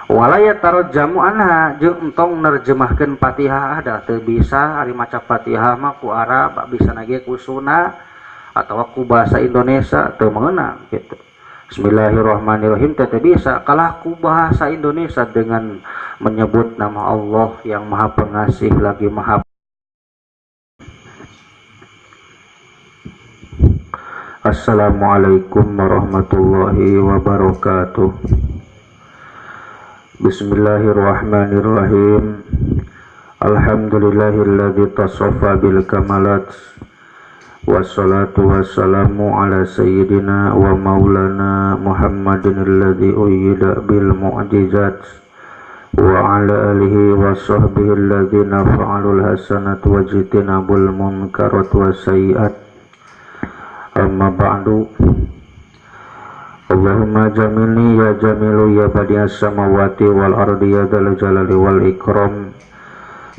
walaya tarjamu anha jeung entong nerjemahkeun Fatihah ada teu bisa ari maca Fatihah mah ku Arab bisa nage ku Sunda atawa ku bahasa Indonesia teu meunang gitu. Bismillahirrahmanirrahim teu bisa kalah ku bahasa Indonesia dengan menyebut nama Allah yang Maha Pengasih lagi Maha. Assalamualaikum warahmatullahi wabarakatuh. Bismillahirrahmanirrahim. Alhamdulillahilladzi tasaffa bil kamalat. Wassalatu wassalamu ala sayyidina wa maulana Muhammadin alladzi uyyida bil mu'jizat wa ala alihi wa sahbihi alladzina fa'alul hasanat wa jitinabul munkarat wa sayyi'at. Amma ba'du. Allahumma jamilni ya jamilu ya badi'as samawati wal ardi ya dzal jalali wal ikram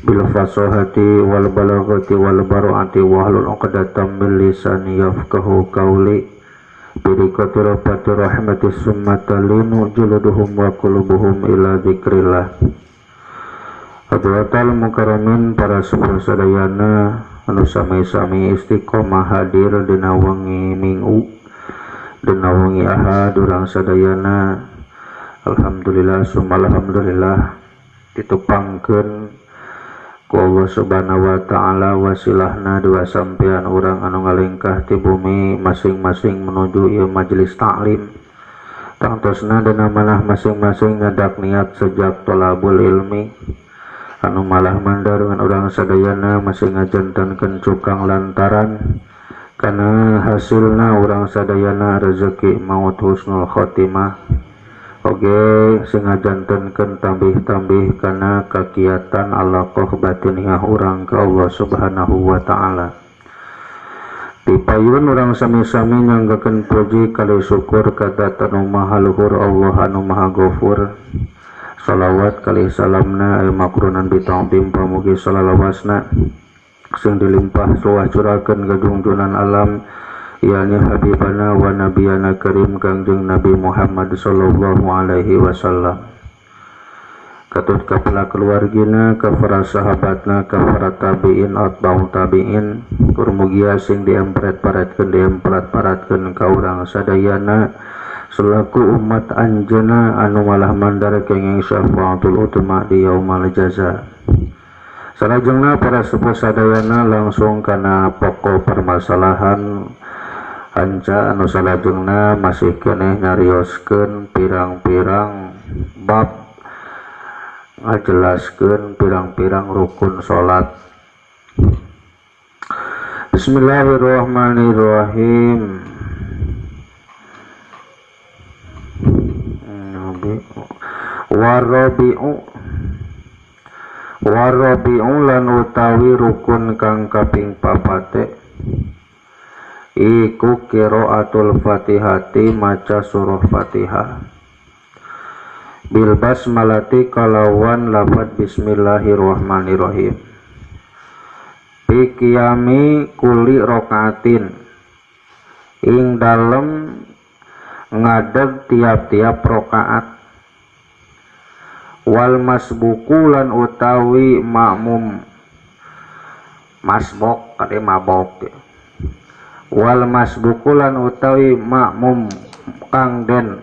bil fasahati wal balaghati wal baro'ati wa hlul 'uqdatam min lisani yafqahu qawli bi riqati rahmati rahmati summa talinu juluduhum wa qulubuhum ila dzikrillah. Hadratal mukarramin para sepuh sadayana anu sami-sami istiqomah hadir dina wengi Minggu dina wengi Ahad urang sadayana alhamdulillah summa alhamdulillah ditupangkeun ku Allah Subhanahu wa taala wasilahna dua sampean urang anu ngalengkah ti bumi masing-masing menuju ieu majelis taklim tangtosna dina manah masing-masing ngadak niat sejak thalabul ilmi anu malah mandarengan urang sadayana masih ngajantankeun cukang lantaran kana hasilna urang sadayana rezeki maut husnul khotimah oge sing ngajantankeun tambih-tambih kana kakiatan alaqah batiniah urang ka Allah Subhanahu wa taala. Dipayun urang sami-sami nyanggakeun puji kali syukur ka Zat anu maha luhur Allah anu maha ghafur. Salawat kali salamna ayu makrunan bita'zim pamugi salalawasna sing dilimpah suwah curakeun ka junjunan alam yakni habibana wa nabiyana karim Kangjeng Nabi Muhammad sallallahu alaihi wasallam. Katut ka pula keluargina, ka para sahabatna, ka para tabi'in atba'u tabi'in, kurmugia sing diempret-paratkeun ka urang sadayana selaku umat anjeuna anu malah mandar kenging syafaatul utama di yaumal jaza. Salajengna para sepuh sadayana langsung kana pokok permasalahan anca anu salajengna masih keneh nyarioskeun pirang-pirang bab ngajelaskeun pirang-pirang rukun salat. Bismillahirrahmanirrahim. Warabi'u lan utawi rukun kang kaping papate iku qiraatul Fatihati maca surah Fatihah bil basmalati kalawan lafaz bismillahirrahmanirrahim bi qiyami kuli rakaatin ing dalem ngadeg tiap-tiap rakaat wal masbukulan utawi makmum masbok kade mabok wal masbukulan utawi makmum kang den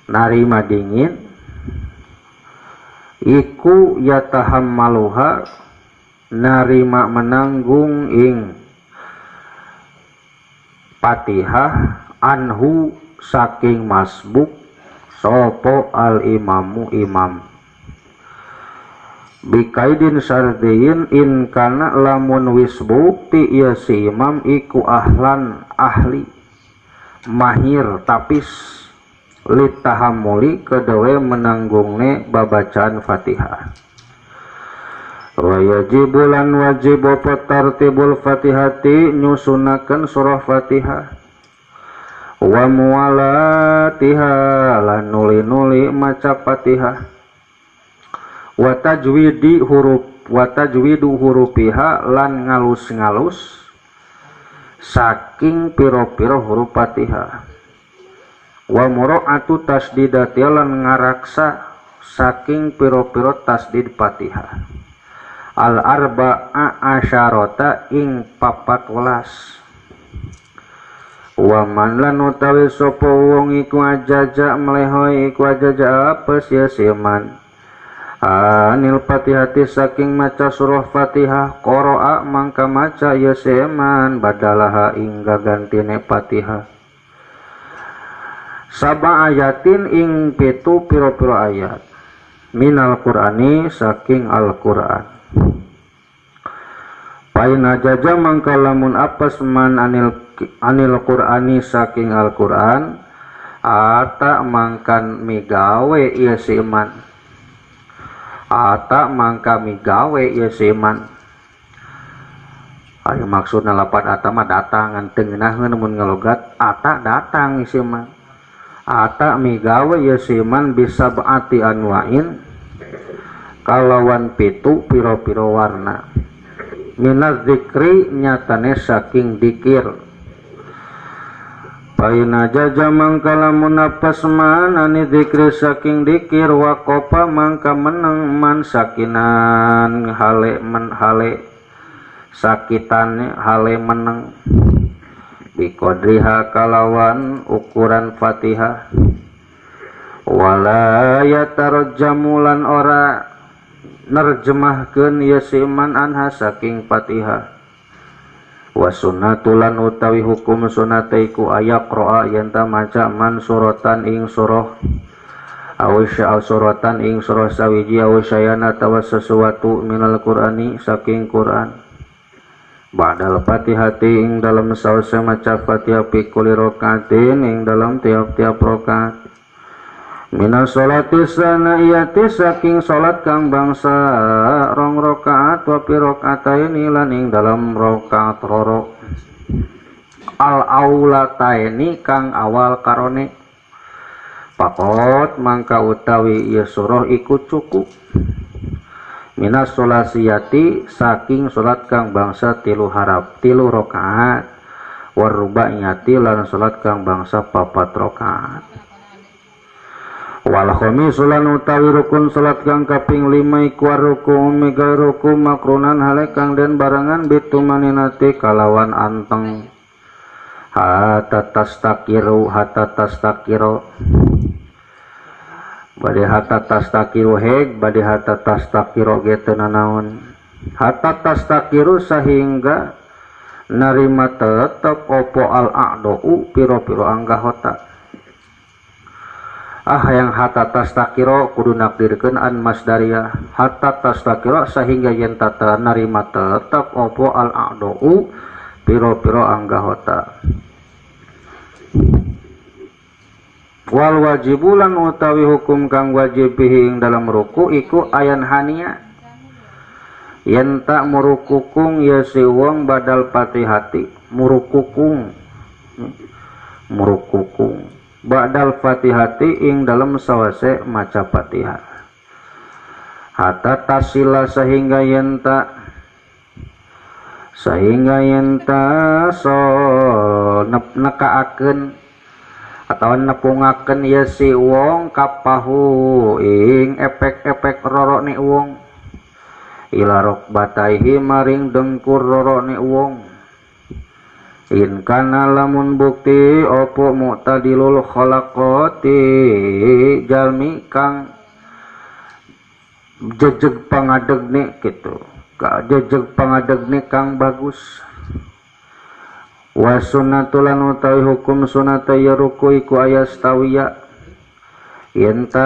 narima dingin iku yatahammaluha narima menanggung ing Fatihah anhu saking masbuk sopo al imamu imam bikaidin sardiin in kana lamun wis bukti ieu si imam iku ahlan ahli mahir tapis litahammuli kedewe menanggungne babacaan Fatihah. Wa yajibulan wajib tartibul Fatihati nyusunakeun surah Fatihah wa muwalatiha lan nuli-nuli maca Fatihah wa tajwidu hurufiha lan ngalus-ngalus saking piro-piro huruf Fatihah wa mura'atu tasdidati lan ngaraksa saking piro-piro tasdid Fatihah. Al arba'a asyarata ing 14. Wa man lan utawi sapa wong iku ajaja melehoy iku ajaja apes ya siman anil Fatihati saking maca surah Fatihah qara'a mangka maca ya siman badalaha ing gantine Fatihah saba ayatin ing pitu piro-piro ayat minal Qur'ani saking Al-Qur'an. Paina jaja mangka lamun apes man anil Qur'ani saking Al-Qur'an ata mangkan migawe ieu si iman ata mangka migawe ieu si iman ari maksudna lapan ata mah datang nganteng ngeunaheun mun ngalogat ata datang si iman ata migawe ieu si iman bisa baati anwain kalawan pitu piro-piro warna minaz zikri nyatane saking dikir. Paina jaja mangka lamun apes man ani zikri saking dikir waqofa mangka meneng man sakinan hale sakitan hale meneng biqadriha kalawan ukuran Fatihah wala yatarjamulan ora nerjemahkeun ya siman anha saking Fatihah wa sunnatulan utawi hukum sunataiku ayaqra yen ta maca man suratan ing surah aw suratan ing surah sawiji aw syayana tawa sesuatu minal Qur'ani saking Qur'an ba'dal Fatihati ing dalam sause maca Fatihah fi kulli rakaatin ing dalam tiap-tiap rakaat minas sholati sanayati saking salat kang bangsa rong rakaat wa pi rakaataini lan ing dalam rakaat roro al aulataini kang awal karone pakot mangka utawi ieu surah iku cukup minas sholasiyati saking salat kang bangsa tilu rakaat war rubaiyati lan salat kang bangsa 4 rakaat wal khamisulan utawi rukun salat kang kaping 5 iku ruku mega ruku makrunan hale kang den barengan bitumaninati kalawan anteng hatta tastakiru bade hatta tastakiru heg bade hatta tastakiru ge teu nanaon hatta tastakiru sahingga narima tetep opo al a'dau piro-piro anggahota yang hatta tastakiro kudu nakdirkeun an masdariyah hatta tastakiro sehingga yen tata narima tetap opo al a'dau piro-piro anggahota wal wajibulan utawi hukum kang wajib ing dalam ruku iku ayan hania yen tak murukukung ya si wong badal Fatihati murukukung ba'dal Fatihati ing dalam sawase maca Fatihah hatta tasila sehingga yenta so nekaakeun atau nepungakeun ya si wong kapahu ing efek-efek rorone wong ila rokbataihi maring dengkur rorone wong in kana lamun bukti opo mu'tadilul khalaqati jalmi kang jejeg pangadegne gitu jejeg pangadegne kang bagus wa sunnatulan utawi hukum sunata ya ruku iku ayastawiya yen ta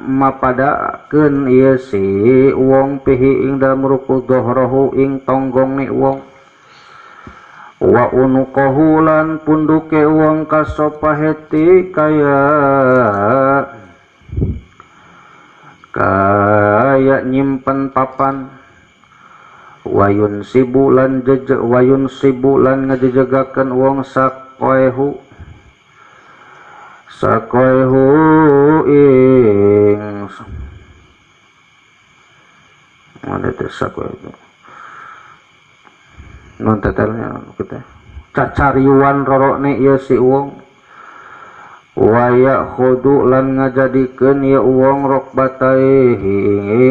mapadakeun ieu si wong pihi ing dalam ruku dhahrahu ing tonggong ni wong wa unuqahu lan punduke wong kasopaheti kaya nyimpen papan wayun sibulan ngajejegaken wong sakoehu ing ada sakoehu non tetelnya kita cacariuan rorokne ieu si wong waya khudu lan ngajadikeun ya uang rokbataihi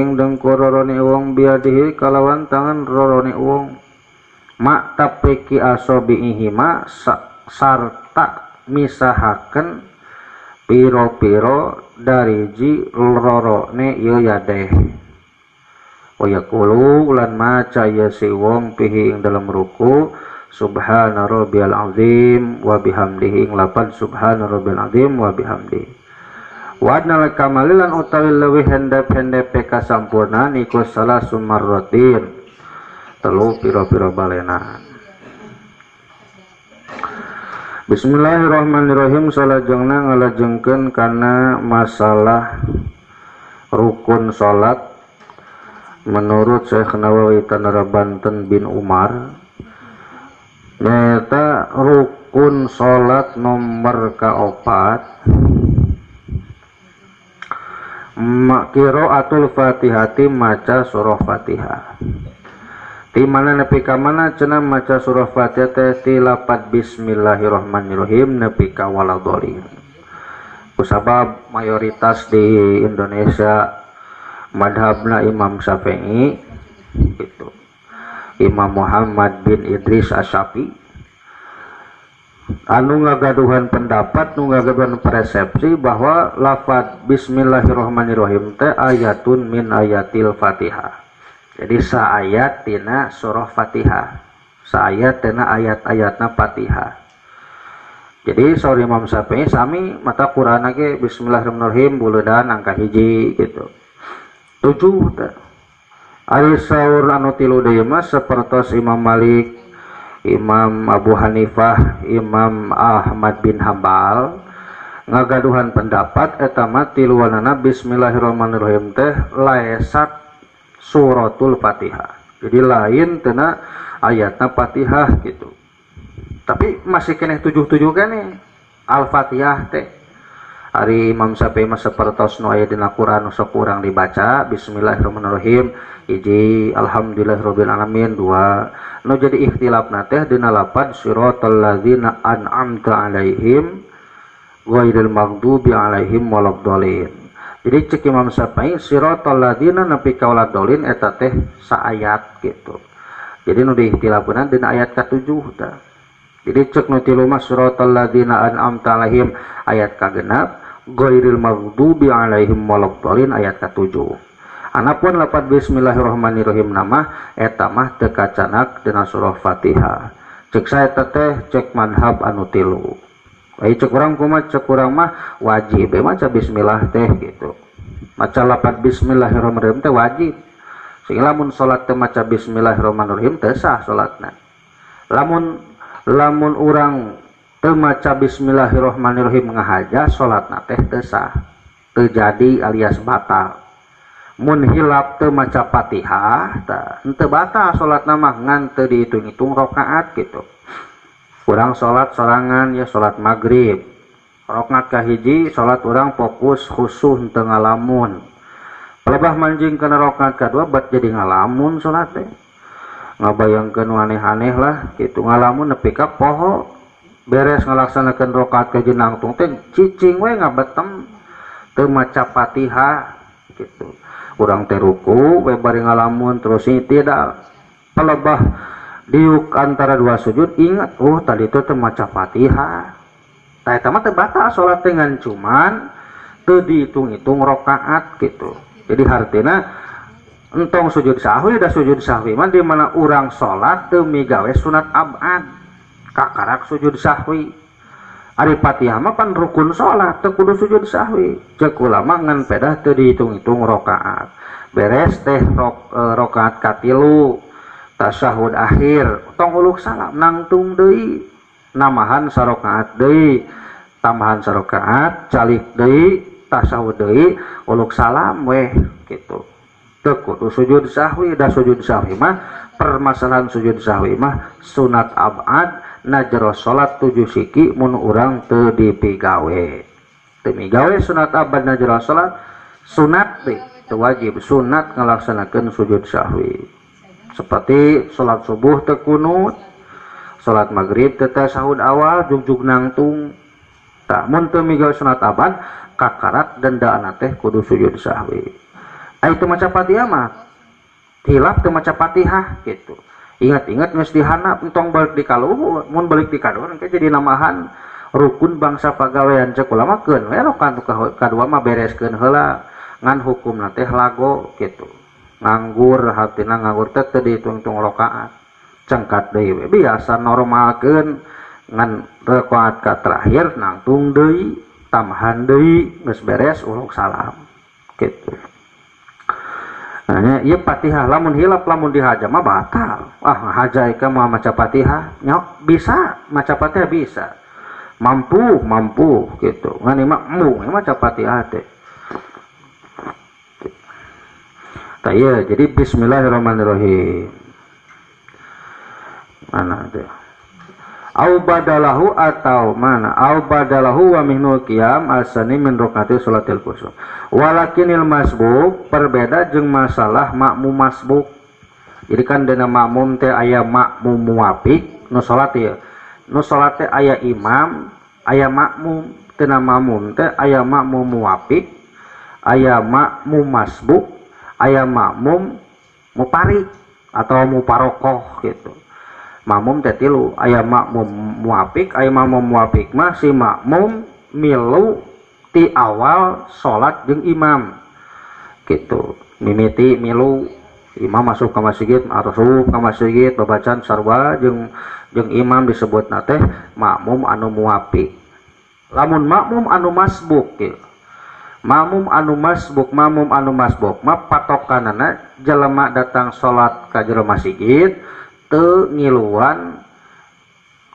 ing dengkul rorone uang biadihi kalawan tangan rorone uang mak tapeki asobihi ma sarta misahaken piro-piro dari ji rorone ieu yadeh waya kulu lan maca ya si wong pihi ing dalam ruku subhana rabbiyal azim wa bihamdihi ing lapan subhana rabbiyal azim wa bihamdihi wa adnal kamalilan utawi leuwih hendep-hendep kasampurna niku salasun marratin telu pira-pira balena. Bismillahirrahmanirrahim. Salajengna ngalajengkeun kana masalah rukun salat menurut Syekh Nawawi Tanara Banten bin Umar. Nyata rukun salat nomor kaopat qiraatul Fatihati maca surah Fatihah. Di mana nepi ka mana cenah maca surah Fatihah teh ti lapat bismillahirrahmanirrahim nepi ka waladhdallin. Kusabab mayoritas di Indonesia madhabna Imam Syafi'i gitu. Imam Muhammad bin Idris Asy-Syafi'i anu ngagaduhan pendapat nu ngagaduhan persepsi bahwa lafaz bismillahirrahmanirrahim teh ayatun min ayatil Fatihah. Jadi saayat tina surah Fatihah, saayat tina ayat-ayatna Fatihah. Jadi saur Imam Syafi'i sami mata Quran ge bismillahirrahmanirrahim buludan angka hiji gitu. 7 teh. Ari saur anu tilu deui mah sapertos Imam Malik, Imam Abu Hanifah, Imam Ahmad bin Hambal ngagaduhan pendapat eta mah tiluanana bismillahirrahmanirrahim teh laesat suratul Fatihah. Jadi lain tina ayatna Fatihah gitu. Tapi masih keneh 7 keneh Al-Fatihah teh. Ari Imam Syafi'i mah sapertos nu aya dina Quran sok urang dibaca bismillahirrahmanirrahim hiji alhamdulillahirabbil alamin 2 nu jadi ikhtilafna teh dina lafaz siratal ladzina an'amta alaihim ghairil maghdubi alaihim waladdallin. Jadi cek Imam Syafi'i siratal ladzina nepi ka waladdallin eta teh saayat gitu. Jadi nu diikhtilafkeun dina ayat ka-7 tah. Jadi cek nu tilu mah siratal ladzina an'amta alaihim ayat ka-6 ghairil maghdubi alaihim waladdallin ayat ka-7. Anapun lafaz bismillahirrahmanirrahim nama eta mah teu kacanak dina surah Fatihah. Cek saeta teh cek madhab anu tilu. Ai cek urang kumaha cek urang mah wajib maca bismillah teh gitu. Maca lafaz bismillahirrahmanirrahim teh wajib. Sing lamun salat teh maca bismillahirrahmanirrahim teu sah salatna. Lamun urang teu maca bismillahirrahmanirrahim ngahaja salatna teh teu sah. Teu jadi alias batal. Mun hilap teu maca Fatihah tah henteu batal salatna mah ngan teu dihitung-hitung rakaat gitu. Urang salat sorangan ya salat maghrib rakaat kahiji salat urang fokus khusyuk henteu ngalamun. Pelebah manjing kana rakaat kadua bat jadi ngalamun salat teh. Ngabayangkeun aneh-aneh lah gitu ngalamun nepi ka poho beres ngalaksanakeun rakaat kahiji nangtung teh cicing we ngabetem teu maca Fatihah gitu. Urang teh ruku we bari ngalamun terus tidak pelebah diuk antara dua sujud ingat tadi itu teu maca Fatihah. Tah eta mah teu batal salat dengan cuman teu dihitung-hitung rakaat gitu. Jadi hartina entong sujud sahwi da sujud sahwi mah di mana urang salat teu migawe sunat abad kakarak sujud sahwi. Ari Fatihah mah pan rukun salat teu kudu sujud sahwi. Ceuk ulama ngan pedah teu dihitung-hitung rakaat. Beres teh rakaat katilu tasyahud akhir tong uluk salam nangtung deui namahan sarakaat deui tambahan sarakaat calik deui tasyahud deui uluk salam weh gitu. Teu kudu sujud sahwi da sujud sahwi mah permasalahan sujud sahwi mah sunat abad najro salat 7 siki mun urang teu dipigawe. Teu migawe sunat abad najro salat sunat teh teu wajib sunat ngalaksanakeun sujud sahwi. Seperti salat subuh teu kunut, salat maghrib teu tasahud awal jugjug nangtung. tak mun teu miga sunat abad kakarat dendaan teh kudu sujud sahwi. Ai teu maca Fatihah mah hilap teu maca Fatihah gitu. Ingat-ingat geus dihanap entong balik di kaluhur, mun balik di kaluhur engke jadi namahan rukun bangsa pagawean cek ulama keun we rokan kadua mah bereskeun heula ngan hukumna teh lago gitu. Nganggur hatina nganggur teh teu dihitung-hitung rakaat. Cengkat deui we biasa normalkeun ngan rakaat ka terakhir nangtung deui, tambahan deui, geus beres uluk salam gitu. Nah, ieu Fatihah lamun hilap lamun dihaja mah batal. Hajai ka mah maca Fatihah, nyok bisa maca Fatihah bisa. Mampu gitu. Ngan imah embung maca Fatihah teh. Tah ieu jadi bismillahirrahmanirrahim. Mana teh? Au badalahu atau mana? Au badalahu wa minul qiyam asani min rakaati salatil kusuf. Walakinil masbuk berbeda jeung masalah makmum masbuk. Jadi kan dina makmum teh aya makmum muwafiq nu salat ieu. Nu salat teh aya imam, aya makmum, tina makmum teh aya makmum muwafiq, aya makmum masbuk, aya makmum muparik atau muparokoh gitu. Makmum teh tilu, aya makmum muwafiq, aya makmum muwafiq mah si makmum milu ti awal salat jeung imam gitu. Mimiti milu imam masuk ke masjid, asup ka masjid babacaan sarwa jeung imam disebutna teh makmum anu muwafiq. Lamun makmum anu masbuk gitu. Makmum anu masbuk mah patokanana jelema datang salat ka jero masjid teu ngiluan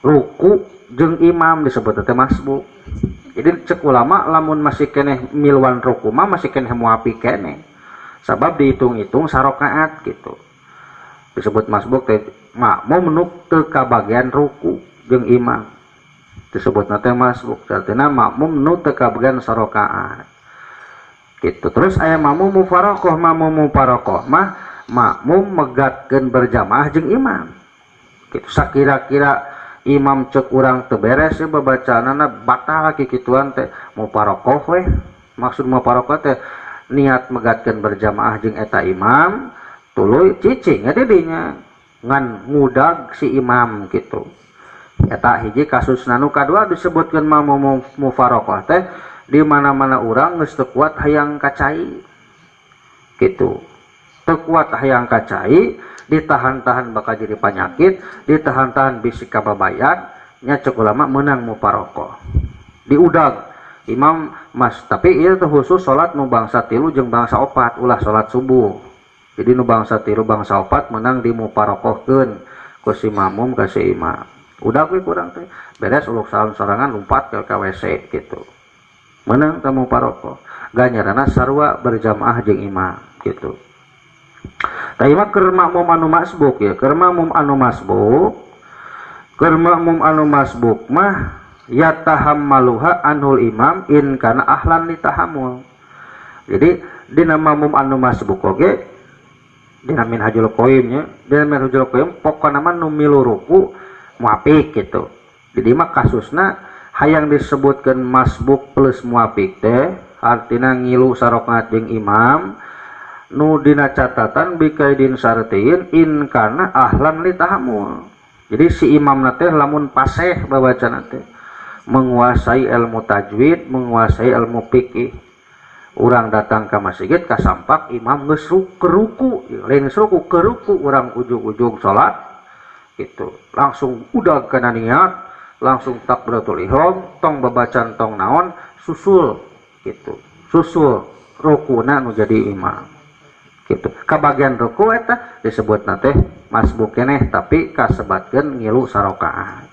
ruku jeung imam disebut teh masbuk. Jadi cek ulama lamun masih keneh miluan ruku mah masih keneh muwafiq keneh. Sabab dihitung-hitung sarakaat gitu. Disebut masbuk teh makmum nu teu kabagian ruku jeung imam. Disebutna teh masbuk. Artina makmum nu teu kabagian sarakaat. Gitu. Terus aya makmum mufaroqah, mah makmum megatkeun berjamaah jeung imam. Gitu. Sakira-kira imam cek urang teu beres babacaanana batal kikituan teh mufaroqah we. Maksud mufaroqah teh niat megatkeun berjamaah jeung eta imam tuluy cicing eta dinya ngan ngudag si imam gitu. Eta hiji kasusna. Nu kadua disebutkeun makmum mufaroqah teh di mana-mana urang geus teu kuat hayang kacai gitu. Teu kuat hayang kacai, ditahan-tahan bakal jadi penyakit, ditahan-tahan bisi kababayat, nya cek ulama meunang mufaroqah. Diudag imam mas, tapi ieu teh khusus salat nu bangsa 3 jeung bangsa 4 ulah salat subuh. Jadi nu bangsa 3 bangsa 4 meunang dimufaroqahkeun ku si makmum ka si imam. Udah we kurang teh beres uluk salam sorangan lompat ke WC gitu. Meunang teh mufaroqah. Ganjaranna sarua berjamaah jeung imam gitu. Tah ieu mah keur makmum anu masbuk ya, keur makmum anu masbuk mah yatahammaluha anhul imam in kana ahlan litahammul. Jadi dina makmum anu masbuk oge dina minhajul qayyim nya, dina minhajul qayyim pokona mah nu milu ruku muwafiq gitu. Jadi mah kasusna hayang disebutkeun masbuk plus muwafiq teh artina ngilu sarakaat jeung imam nu dina catatan bikaidin sartiin in kana ahlan litahammul. Jadi si imamna teh lamun paseh babacana teh menguasai ilmu tajwid, menguasai ilmu fikih. Urang datang ke masjid kasampak imam geus ruku, lain ruku ke ruku urang ujug-ujug salat gitu. Langsung udah kana niat, langsung takbiratul ihram, tong babacaan tong naon susul gitu. Susul rukuna nu jadi imam. Gitu. Kabagian ruku eta disebutna teh masbuk keneh tapi kasebatkeun ngilu sarakaat.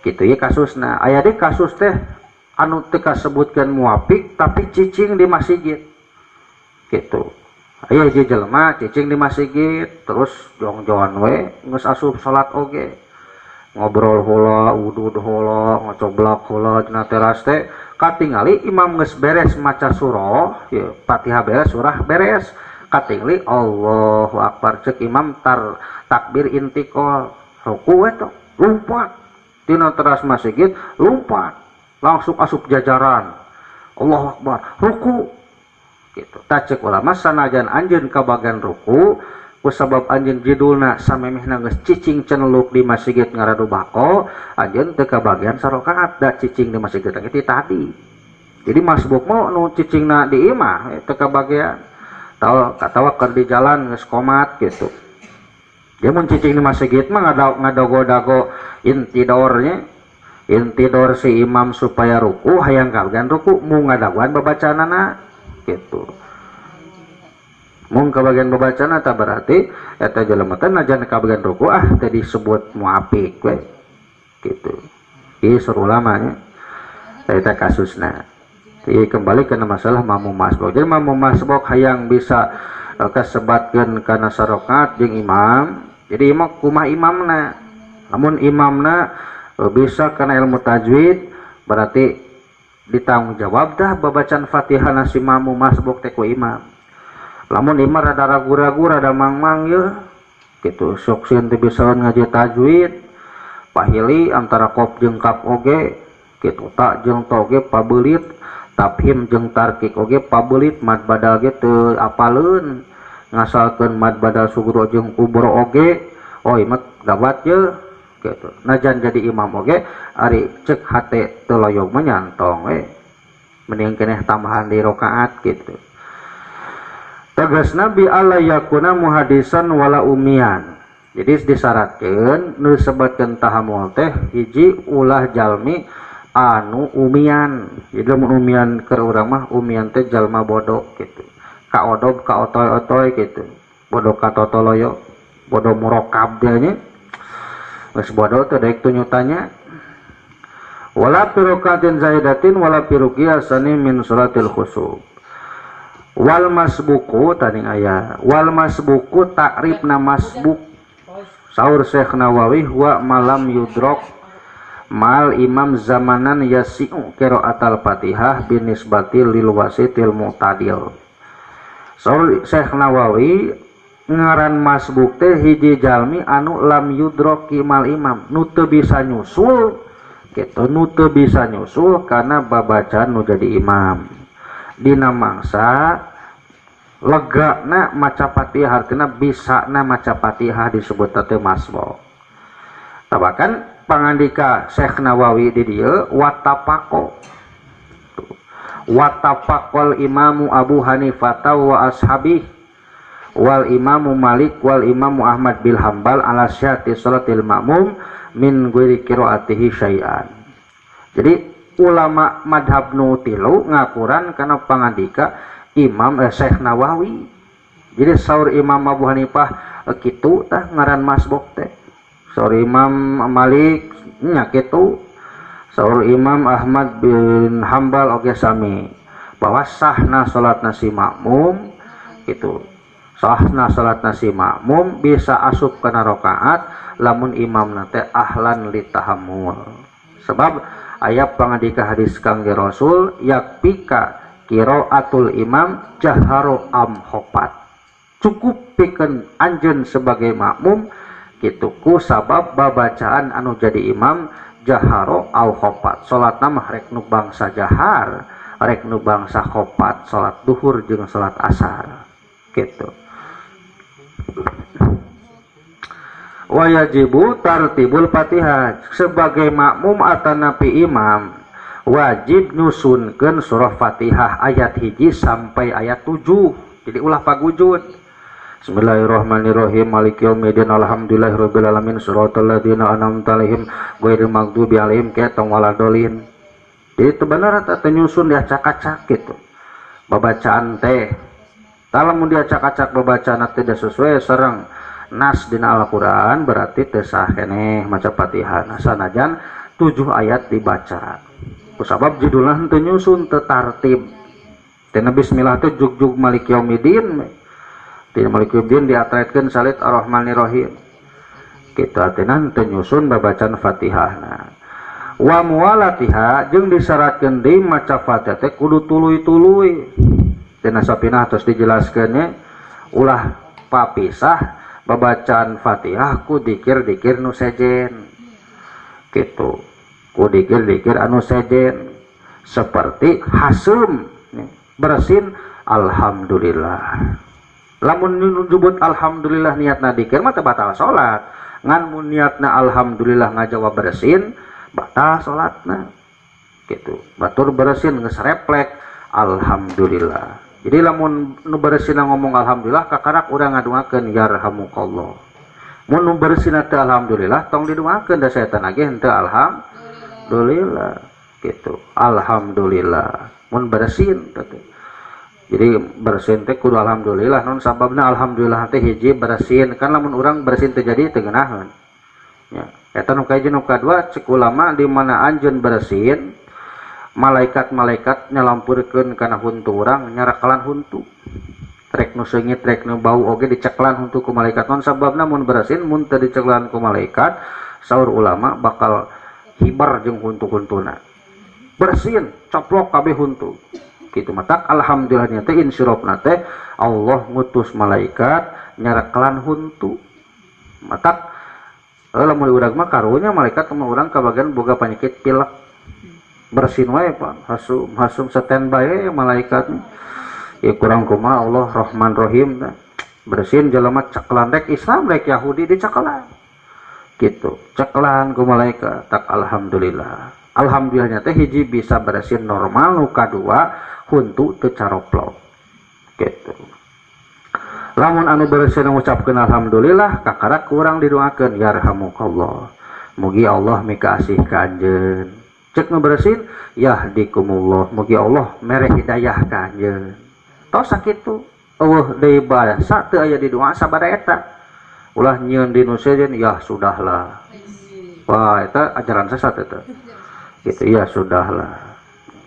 Gitu ya kasusna. Aya deui kasus teh anu teu kasebutkeun muwafiq tapi cicing di masjid. Gitu. Aya hiji jelema cicing di masjid terus jong-jongan we geus asup salat oge. Ngobrol heula, udud heula, ngocoblak heula dina teras teh katingali imam geus beres maca surah, ya Fatihah beres, surah beres. Katingli Allahu Akbar cek imam takbir intikal ruku eta lompat dina teras masjid lompat langsung asup jajaran Allahu Akbar ruku gitu. Tacek ulama sanajan anjeun ka bagian ruku kusabab anjeun judulna samemehna geus cicing ceneluk di masjid ngaradu bako anjeun teu ka bagian sarokaat da cicing di masjid itu tadi. Jadi masbuk mau nu cicingna di imah teu ka bagian tawa keur di jalan geus komat gitu. Dia mun cicing di masjid mah ngadago-dago intidornya intidor si imam supaya ruku hayang ka bagian ruku mu ngadaguan babacanana gitu. Mung ka bagian babacana tak berarti eta jelema teh najan ka bagian ruku teh disebut muapik we gitu. Ieu sur ulamanya eta kasusna. Jadi kembali ke masalah mamum masbuk. Jadi mamum masbuk hayang bisa kasebatkeun kana sarokat jeung imam. Jadi imam kumaha imamna. Namun imamna bisa kana ilmu tajwid berarti ditanggung jawab dah babacaan Fatihah nasi mamum masbuk teh ku imam. Lamun imam rada ragu-ragu rada mangmang ye gitu sok sieun teh bisa ngaji tajwid pahili antara qaf jeung kaf oge gitu ta jeung ta oge pabeulit tafhim jeung tarkik oge pabeulit mad badal ge teu apaleun ngasalkeun mad badal sugro jeung kubro oge oh imam gawat ye gitu. Najan jadi imam oge ari cek hate teu loyog mah nyantong we mending keneh tambahan di rakaat gitu. Tegasna bi alla yakuna muhadisan wala umian. Jadi disyaratkeun nu disebutkeun tahammul teh hiji ulah jalmi anu umian. Jadi mun umian keur urang mah umian teh jalma bodoh gitu. Ka odob ka otoy-otoy gitu. Bodoh ka totoloyo, bodoh murokab dia nya. Geus bodoh teh daek tunyutanya. Wala pirokatin zaidatin wala piruqiyasani min salatil khusuf. Wal masbuku tadi aya wal masbuku takribna masbuk saur Syekh Nawawi wa malam yudrok mal imam zamanan yasi'u qiraatal Fatihah binisbati lil wasitil mu'tadil. Saur Syekh Nawawi ngaran masbuk teh hiji jalmi anu lam yudrok mal imam nu teu bisa nyusul gitu nu teu bisa nyusul karena babacaan nu jadi imam. Dina mangsa legana maca Fatihah artinya bisa na maca Fatihah disebut teh masbuk. Tabakan pangandika Syekh Nawawi di dieu watafaqal imamu Abu Hanifah wa ashabih wal imamu Malik wal imamu Ahmad bil Hambal ala syati salatil ma'mum min ghairi qiraatihi syai'an. Jadi ulama madhab nu tilu ngakuran karena pangandika Imam Syekh Nawawi. Jadi saur Imam Abu Hanifah kitu tah ngaran masbuk teh. Saur Imam Malik nya kitu. Saur Imam Ahmad bin Hambal oge sami. Bahwa sahna salatna si makmum gitu. Sahna salatna si makmum bisa asup kana rakaat lamun imamna teh ahlan litahammul. Sebab ayat pangandika hadis Kangjeng Rasul yakpika qiraatul imam jaharo am khofat. Cukup pikeun anjeun sebagai makmum kitu ku sabab babacaan anu jadi imam jaharo au khofat. Salatna mah rek nu bangsa jahar, rek nu bangsa khofat, salat duhur jeung salat asar. Gitu. Wa yajibu tartibul Fatihah sebagai makmum atanapi imam wajib nyusunkeun surah Fatihah ayat hiji sampai ayat 7. Jadi ulah pagujud. Bismillahirrahmanirrahim. Maliki yaumiddin. Alhamdulillahirabbil alamin. Shiratal ladzina an'amta 'alaihim ghairil maghdubi 'alaihim waladhdallin. Jadi itu benar teh nyusun diacak-acak gitu. Babacaan teh. Lamun diacak-acak babacaan teh tidak sesuai sareng nas dina Al-Quran berarti teu sah keneh maca Fatihah. Sanajan 7 ayat dibaca. Kusabab judulna teu nyusun teu tartib. Tina bismillah teh jugjug Maliki yaumiddin. Tina Maliki yaumiddin diatretkeun salit Ar-Rahmanir-Rahim. Kitu artina teu nyusun babacaan Fatihahna. Wa muwalatiha jeung disyaratkeun deui maca Fatihah teh kudu tuluy-tuluy. Tina sapinah tos dijelaskeunnya ulah papisah babacaan Fatihah ku dikir-dikir nu sejen gitu, ku dikir-dikir anu sejen seperti hasum bersin alhamdulillah. Lamun nyebut alhamdulillah niatna dikir mah teu batal salat. Ngan mun niatna alhamdulillah ngajawab bersin batal salatna. Gitu. Batur bersin geus refleks alhamdulillah. Jadi lamun nu bersin ngomong alhamdulillah kakarak urang ngaduakeun yarhamukallah. Mun nu bersin teh alhamdulillah tong diduakeun da setanage henteu alhamdulillah. Gitu. Alhamdulillah. Mun bersin teh. Jadi bersin teh kudu alhamdulillah. Non sababna alhamdulillah teh hiji bersin kan lamun urang bersin teh jadi teu geunaheun. Ya, eta nu kaji nu kadua cek ulama di mana anjeun bersin malaikat-malaikat nyalampurkeun kana huntu urang nyarakalan huntu. Trek nu seungit trek nu bau oge diceklan huntu ku malaikat. Non sababna mun bersin mun teu diceklan ku malaikat saur ulama bakal hibar jeung huntu-huntuna. Bersin coplok kabeh huntu. Kitu matak alhamdulillah nya teh insyirofna teh Allah ngutus malaikat nyarakalan huntu. Matak lamun urang mah karunya malaikat mah urang kabagian boga panyakit pilek. Bersin wae Pak, hasum standby malaikatnya. Ya kurang kumaha Allah Rahman Rahim. Bersin jelema ceklan rek Islam rek Yahudi diceklan. Gitu, ceklan ku malaikat tak alhamdulillah. Alhamdulillahnya teh hiji bisa bersin normal, nu kadua huntu teu caroplok. Gitu. Lamun anu bersin ngucapkeun alhamdulillah kakarak kurang didoakeun yarhamukallah. Mugi Allah mikasih ka anjeun. Cek nu bersin yahdikumullah, mugi Allah mere hidayah ka anjeun. Tos sakitu eueuh deui basa teu aya di doa sabada eta. Ulah nyieun di nu sejen ya sudahlah. Wah eta ajaran sesat eta. Gitu ya sudahlah.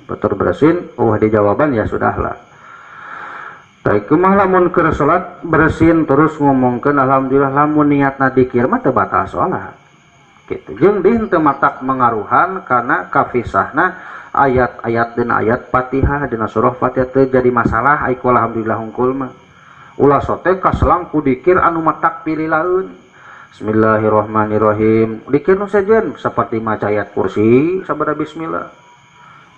Betul bersin eueuh di jawaban ya sudahlah. Tapi kumaha lamun keur salat bersin terus ngomongkeun alhamdulillah lamun niatna dikir mah teu batal salat. Gitu. Jeung dieu teu matak mengaruhan kana kafisahna ayat-ayat dina ayat Fatihah dina surah Fatihah teu jadi masalah ai alhamdulillah hungkul mah. Ulah sote kaselang ku dikir anu matak pililaeun. Bismillahirrahmanirrahim. Dikir nu sejen saperti maca ayat kursi sabada bismillah.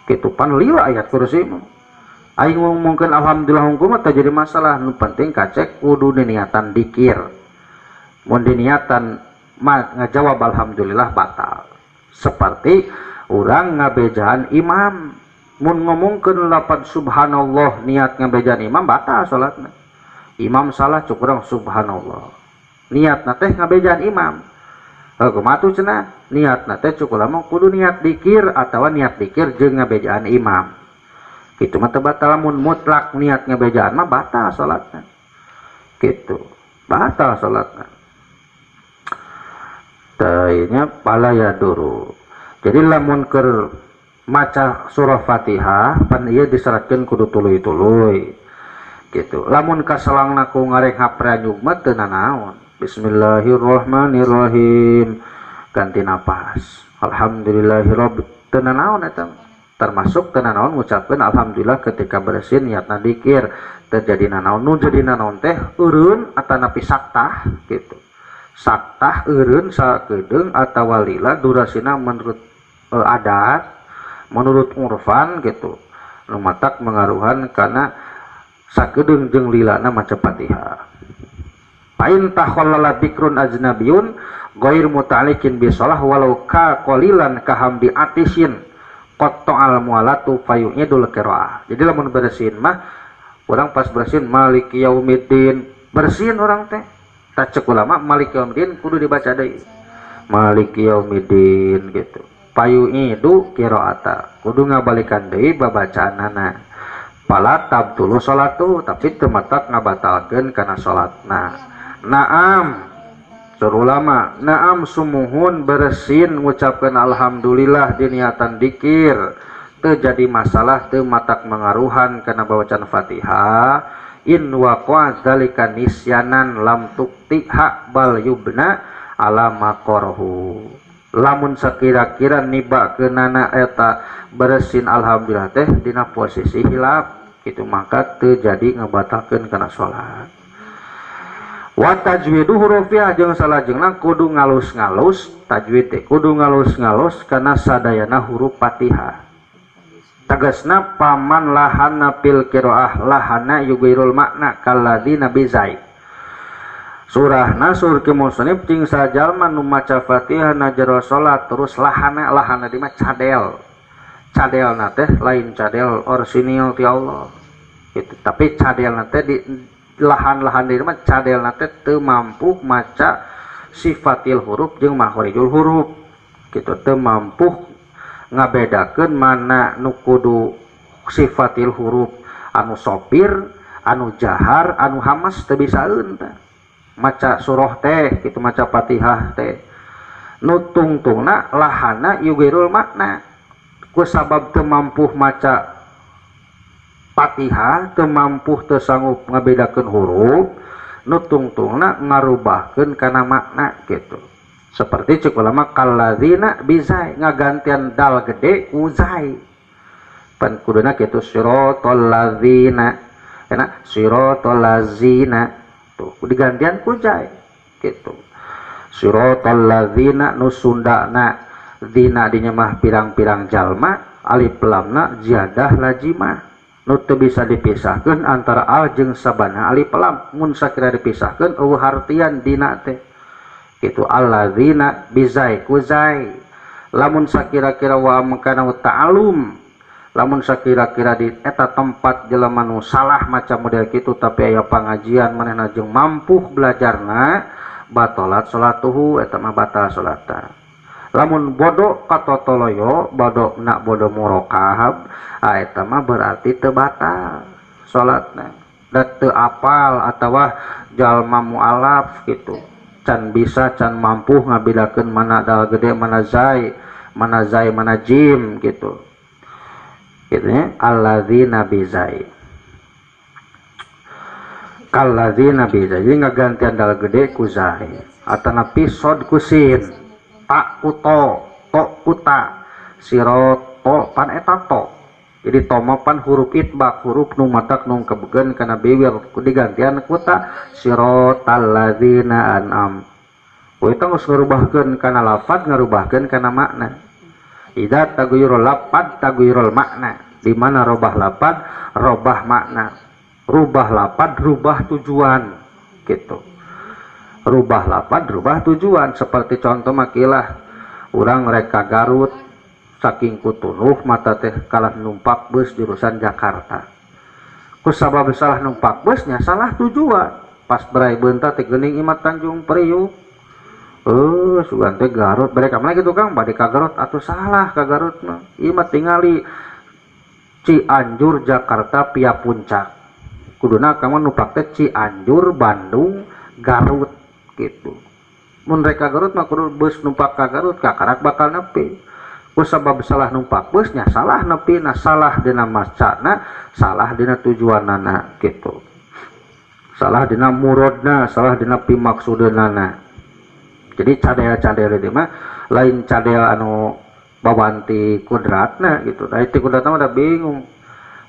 Kitu pan lila ayat kursi mah. Ai ngomongkeun alhamdulillah hungkul mah teu jadi masalah, nu penting kacek kudu niatan dikir. Mun diniatan ngajawab alhamdulillah batal. Seperti orang ngabejaan imam mun ngomongkeun lafaz subhanallah niat ngabejaan imam batal salatna. Imam salah cuk urang subhanallah. Niatna teh ngabejaan imam. Kumaha tuh cenah? Niatna teh cuk ulama kudu niat dikir atawa niat dikir jeung ngabejaan imam. Kitu mah teu batal mun mutlak niat ngabejaan mah batal salatna. Kitu. Batal salatna. Taynya pala ya duru. Jadi lamun keur maca surah Fatihah pan ieu disaratkeun kudu tuluy-tuluy. Gitu. Lamun kasalangna ku ngareng hapranyug mah teu nanaon. Bismillahirrahmanirrahim. Ganti napas. Alhamdulillahirabbil teu nanaon eta. Termasuk teu nanaon ngucapkeun alhamdulillah ketika bersin niatna dikir. Teu jadi nanaon. Nu jadi nanaon teh eureun atanapi saktah gitu. Saktah eureun sakedeung atawa lila durasina menurut adat menurut urfan gitu nu matak mengaruhan kana sakedeung jeung lilana maca Fatihah. Pain takhallala dzikrun ajnabiyun ghair muta'alliqin bi shalah walau ka qalilan kahamdi atisin qatta'al mualatu fayu'idul qiraah. Jadi lamun bersin mah urang pas bersin maliki yaumiddin bersin urang teh tacek ulama maliki yaumiddin kudu dibaca deui maliki yaumiddin gitu. Payu'idu qiraata kudu ngabalikan deui babacaanana. Pala tabtulu salatu tapi teu matak ngabatalkeun kana salatna. Naam sur ulama naam sumuhun bersin ngucapkeun alhamdulillah di niatan dikir teu jadi masalah teu matak mengaruhan kana bacaan Fatihah. In waqa dzalika nisyanan lam tuktiha bal yubna ala maqarahu. Lamun sakira-kira nibakeunana eta bersin alhamdulillah teh dina posisi hilaf kitu maka teu jadi ngabatalkeun kana salat. Wa tajwidu hurufiha jeung salajengna kudu ngalus-ngalus tajwid teh kudu ngalus-ngalus kana sadayana huruf Fatihah. tegasna paman lahana fil qiraah lahana yugairul makna kalladzina bizai surahna sur musnif cing sajalma nu maca Fatihah najero salat terus lahana di mah cadel teh lain cadel orsinil ti Allah gitu. Tapi cadel teh di lahan di mah cadel teh teu mampu maca sifatil huruf jeung makhorijul huruf gitu, teu mampu ngabedakeun mana nu kudu sifatil huruf anu sopir, anu jahar, anu hamas teu bisaeun teh. Maca surah teh gitu, maca Fatihah teh nu tungtungna lahana yugairul makna ku sabab teu mampu maca Fatihah, teu mampu teu sanggup ngabedakeun huruf nu tungtungna ngarubahkeun kana makna gitu. Seperti cek ulama kalladzina bizai ngagantian dal gede ku zai pan kuduna kitu siratal ladzina enak siratal ladzina tuh digantian ku zai gitu. Siratal ladzina nu sundana dina dinya mah pirang-pirang jalma alif lamna ziyadah lazimah nu teu bisa dipisahkeun antara al jeung sabana alif lam mun sakira dipisahkeun eueuh hartian dina teh gitu. Alladzina bizai kuzai lamun sakira-kira wa amkana ta'alum lamun sakira-kira di eta tempat jelema nu salah macam model kitu tapi aya pangajian manehna jeung mampu belajarna batalat salatuhu eta mah batal salata. Lamun bodoh katotoloyo bodoh nak bodoh murokahab eta mah berarti teu batal salatna da teu apal atawa jalma mualaf gitu can bisa can mampu ngabedakeun mana dal gede mana zai mana jim gitu nya alladzina bizai kalladzina bizai jadi ngagantian dal gede ku zai atana pisod kusin tak kuto to kuta siroto pan eta to jadi tomapan huruf itbaq huruf nu matak nu kebegeun kana bibir digantian kuta siratal ladzina an'am eta geus ngarubahkeun kana lafaz ngarubahkeun kana makna idza taghayyurul lafaz taghayyurul makna di mana robah lafaz robah makna rubah lafaz rubah tujuan gitu rubah lafaz rubah tujuan seperti contoh makilah urang reka Garut saking kutunuh mata teh kalah numpak bus jurusan Jakarta ku sabab salah numpak busnya salah tujuan pas berai beunta teh geuning Imat Tanjung Priuk sugan teh Garut mereka mana gitu Kang bade ka Garut atuh salah ka Garut mah ieu mah tingali Cianjur Jakarta via Puncak kuduna kamu numpak teh Cianjur Bandung Garut gitu mun reka Garut mah kudu bus numpak ka Garut kakarak bakal nepi ku sabab salah numpak busnya salah nepina salah dina macana salah dina tujuanana gitu salah dina murodna salah dina pimaksudna jadi cadel-cadel itu mah lain cadel anu bawanti kudratna gitu da itu kudratna udah bingung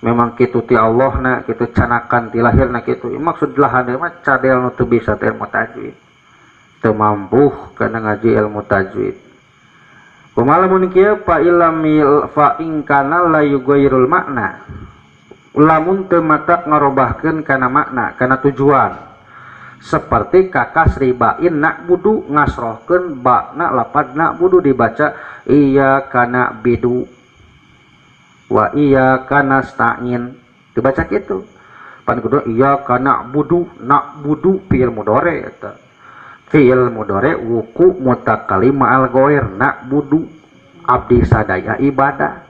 memang kitu ti Allahna kitu canakan ti lahirna kitu maksud lahana mah cadel nu teu bisa teh ilmu tajwid teu mampu kana ngaji ilmu tajwid kumaha mun kieu fa illamil fa in kana la yughayyirul makna lamun teu matak ngarobahkeun kana makna kana tujuan seperti kakas ribain nak budu ngasrohkeun bakna lapad nak budu dibaca iya kana bidu wa iya kana stain dibaca kitu pan kudu iya kana budu nak budu fi'il mudhari eta fi'il mudhari wuku mutakallim ma'al ghair nak budu abdi sadaya ibadah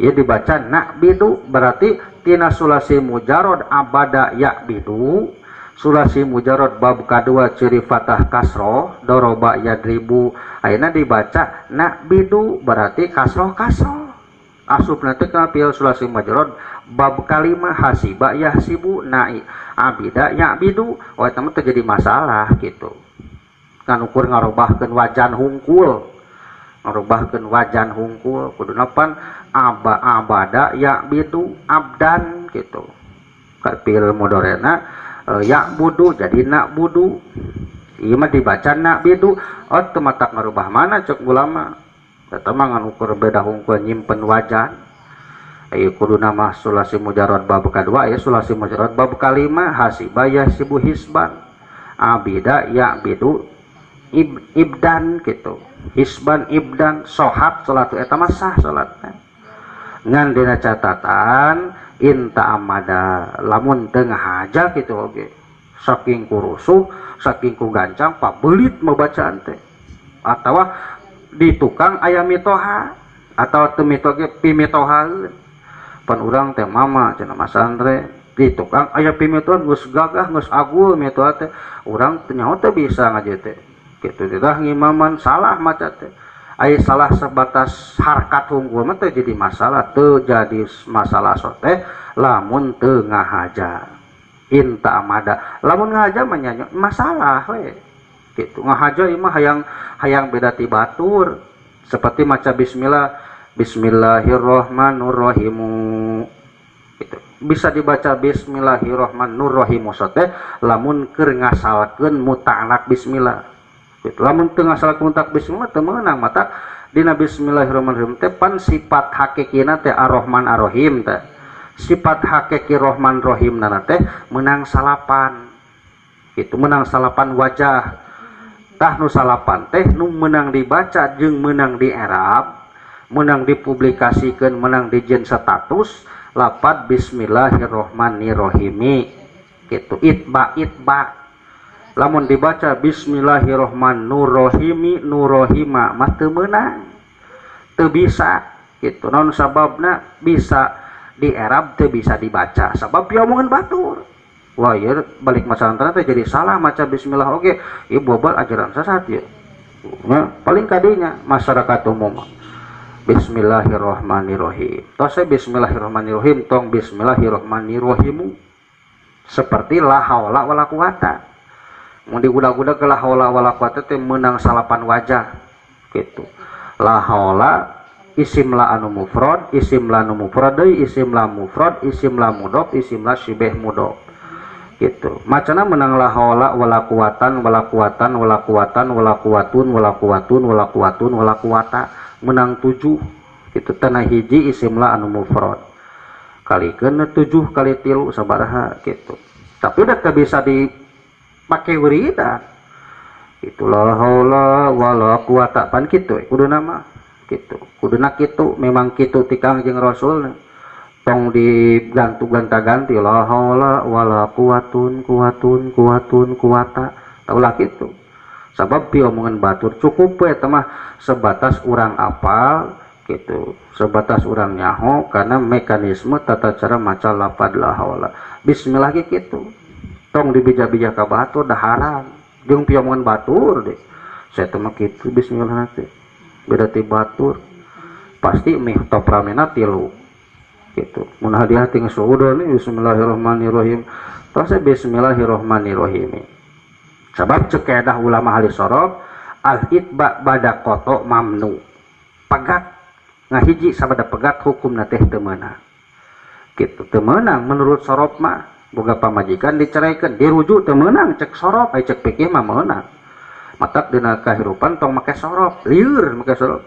ya dibaca nak bidu berarti tina sulasi mujarrad abada ya bidu sulasi mujarrad bab kadua ciri fatah kasroh doroba yadribu ayeuna dibaca nak bidu berarti kasroh asupna teh ka fi'il sulasi mujarrad bab kalimah hasiba yahsibu na'i abida ya bidu oh eta mah terjadi masalah gitu kan ukur ngarobahkeun wajan hungkul kuduna pan abada ya bidu abdan gitu fi'il mudhari'na ya budu jadi nak budu ieu mah dibaca nak bidu oh teu matak ngarubah mana cek ulama eta mah ngan ukur beda hungkul nyimpen wajan Ayo kudu nama sulasi mujarad bab kedua ya sulasi mujarad bab kalima hasibaya sibu hisban abida ya bidu ibdan gitu hisban ibdan sohat salat eta mah sah salatna ngan dina catatan inta amada lamun teu ngahaja gitu oge saking kurusuh saking ku gancang pabelit membacaan teh atawa di tukang aya mitoha atau teu mitoha pimitoha pan urang teh mama cenah Mas Andre di tukang aya pimitohan geus gagah geus agul mitoha teh urang teu nyaho teh bisa ngaji teh kitu teh ngimaman salah maca teh aya salah sebatas harkat hunggul mah teh jadi masalah teu jadi masalah sote lamun teu ngahaja inta amada lamun ngahaja mah nya masalah we kitu ngahaja ieu mah hayang beda ti batur seperti maca bismillah Bismillahirrahmanirrahim gitu. Bisa dibaca Bismillahirrahmanirrahim sote lamun keur ngasalkeun mutalak bismillah gitu. Lamun teu ngasalkeun mutalak bismillah teu meunang mata dina Bismillahirrahmanirrahim teh pan sifat hakikina teh Ar-Rahman Ar-Rahim teh sifat hakiki Rahman Rahim nana teh menang salapan gitu menang salapan wajah tah nu salapan teh nu menang dibaca jeung menang di i'rab menang dipublikasikan menang dijen status lapat Bismillahirrohmanirrohim gitu itba lamun dibaca Bismillahirrohmanirrohim nurrohima mah teu meunang teu bisa gitu non sababna bisa di i'rab teu bisa dibaca sabab diomongan batur wah ya balik masalah teh jadi salah maca bismillah oge ieu bobal ajaran sesat ya nah, paling kadinya masyarakat umum Bismillahirrahmanirrahim. Tos Bismillahirrahmanirrahim tong Bismillahirrahmanirrahim. Seperti la haula wala quwata. Mun digudak-gudak ke la haula wala quwata teh meunang salapan wajah gitu. La haula isim la anu mufrad, isim la anu mufrad deui, isim la mufrad, isim la mudhof, isim la syibih mudhof. Gitu. Macana menang la haula wala quwatan wala quwatan wala quwatan wala quwatun wala quwatun wala quwatun wala quwata. Menang 7 itu tanah hiji isim la anu mufrad kalikeun 7 kali 3 sabaraha gitu tapi udah bisa dipakai wiridan itu la haula wala quwata pan kitu kudu nama gitu kuduna kitu memang kitu ti Kangjeng Rasul tong digantu-ganta-ganti la haula wala quwatun quwata taulah kitu sabab diomongan batur cukup we mah sebatas urang apal gitu sebatas urang nyaho karena mekanisme tata cara maca lafaz la haula bismillah gitu tong dibija-bija ka batur dah haram jeung piomongan batur deh saya mah kitu bismillah teh beda ti batur pasti mih topramena 3 gitu mun hadiah ting suudon bismillahirrahmanirrahim tos bismillahirrahmanirrahim sabab cek kaedah ulama ahli sorof al-itba bada koto mamnu pegat ngahiji sabada pegat hukumna teh teu meunang kitu teu meunang menurut sorof mah boga pamajikan diceraikan dirujuk teu meunang cek sorof ai cek fikih mah meunang matak dina kahirupan tong make sorof lieur make sorof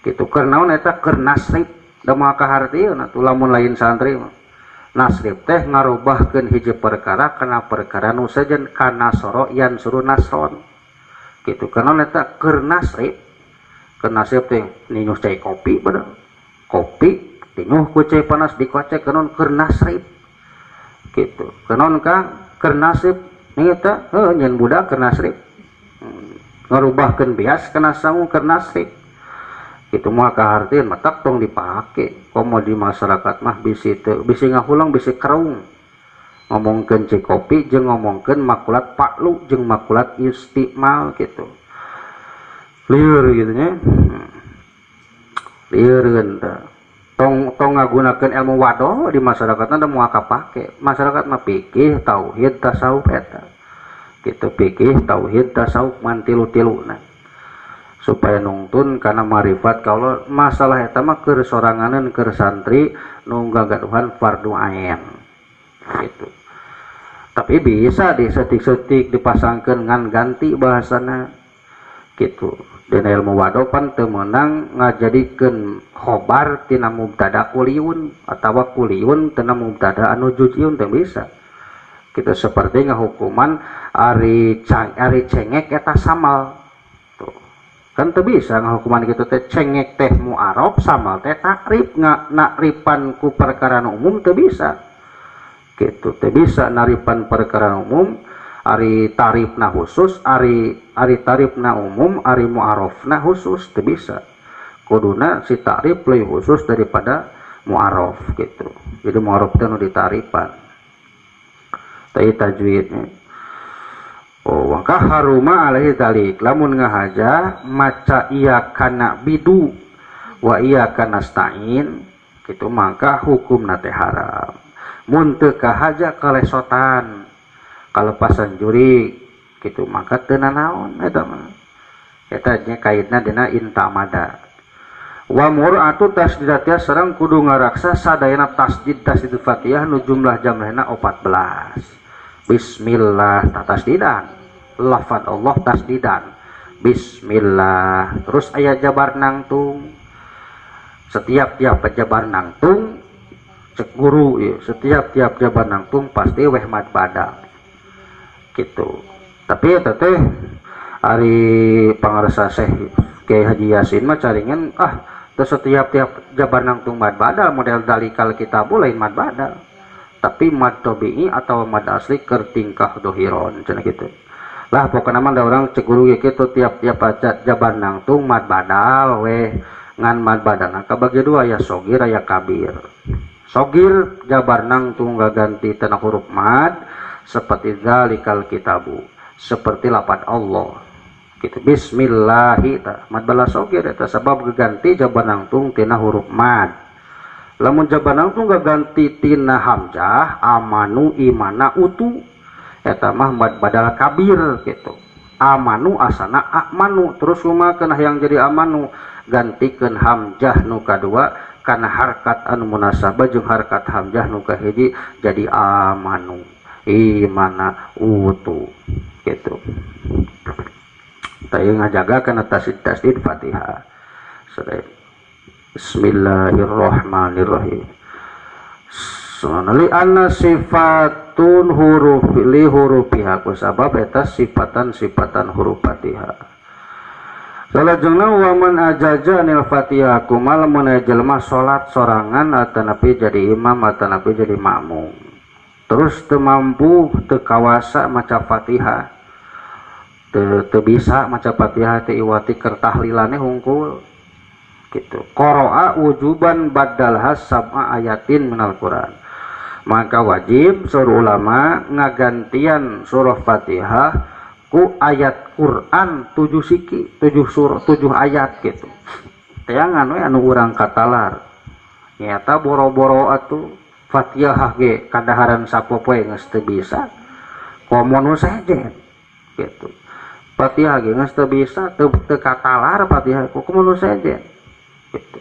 kitu keur naon eta keur nasrib da moal kahartieun atuh lamun lain santri mah nasrib teh ngarubahkeun hiji perkara kana perkara nu sajen kana soro yan suruh nasron gitu kana eta keur nasrib teh ninuh cai kopi bener kopi tinuh ku cai panas dikocek kenon keur nasrib gitu kenon ka keur nasrib ning eta nyen budak keur nasrib ngarubahkeun bias kana sangu keur nasrib itu mah kahartieun matak tong dipake komo di masyarakat mah bisi ngahulang bisi kerung ngomongkeun cek kopi jeung ngomongkeun makulat paklu jeung makulat istimal gitu lieur gitu nya lieureun tong ngagunakeun ilmu wadoh di masyarakatna da moal kapake masyarakat mah fikih tauhid tasawuf eta gitu fikih tauhid tasawuf man tilu-tiluna supaya nungtun karena marifat kalau masalah eta mah keur soranganeun keur santri nu gagaduhan fardu ain gitu tapi bisa disetik-setik dipasangkeun ngan ganti bahasana gitu. Dan ilmu wadopan teu meunang ngajadikeun khobar tina mubtada kuliun atawa kuliun tina mubtada anu juz'iun teu bisa. Kita seperti ngahukuman ari cengek eta samal. Tuh. Kan teu bisa ngahukuman kitu teh cengek teh mu'arab samal teh takrib nakripan ku perkara umum teu bisa. Gitu teu bisa naripan perkara umum. Ari tarifna khusus, ari tarifna umum, ari mu'arofna khusus, itu bisa. Kuduna si tarif lebih khusus daripada mu'arof gitu. Jadi mu'arof itu ditarifan. Tapi tajwidnya. Oh, maka haruma alaihi dzalik. Lamun ngahaja maca iya kana bidu wa iya kana stain, gitu maka hukumna teh haram. Mun teu kahaja kalesotan kalepasan juri gitu maka teu nanaon eta mah eta nya kaitna dina intamada wa mur'atu tasdidatnya sareng kudu ngaraksa sadayana tasdid Fatihah nu jumlah jamlehna 14 bismillah tasdidan lafaz Allah tasdidan bismillah terus aya jabar nangtung setiap jabar nangtung cek guru ya setiap jabar nangtung pasti weh mad badal gitu. Tapi eta teh ari pangarsa Syekh Kiai Haji Yasin mah caringan teu setiap jabar nangtung mad badal model dalikal kitabu lain mad badal. Tapi mad tabi'i atau mad asli keur tingkah dohiron cenah kitu. Lah pokona mah da urang cek guru ge kitu tiap-tiap jabar nangtung mad badal we ngan mad badalna kabagi dua ya sogir aya kabir. Sogir jabar nangtung gaganti tina huruf mad seperti zalikal kitabu seperti lafaz Allah gitu bismillahi mad bala sogir eta sabab geganti jabar nangtung tina huruf mad lamun jabar nangtung gaganti tina hamzah amanu imana utu eta mah mad badal kabir gitu amanu asana amanu terus kumaha yang jadi amanu gantikeun hamzah nu kadua kana harkat anu munasabah jeung harkat hamzah nu kahiji jadi amanu imana utu gitu. Tayo ngajaga kana tasdid Fatihah. Bismillahirrahmanirrahim. Sunali anna sifatun huruf li hurufiha kusabab eta sifatan huruf Fatihah. Salajengna wa man ajaja nil Fatihah kumal mun jelema salat sorangan atanapi jadi imam atanapi jadi makmum. Terus teu mampu teu kawasa maca Fatihah teu bisa maca Fatihah teu iwati keur tahlilane hungkul gitu qara'a wujuban badalha sab'a ayatin minal Quran maka wajib seluruh ulama ngagantian surah Fatihah ku ayat Quran 7 siki 7 ayat gitu teangan we anu urang katalar nyata boro-boro atuh Fatihah ge kadaharan sapopoe geus teu bisa komo nu sejen gitu Fatihah ge geus teu bisa teu katalar Fatihah komo nu sejen gitu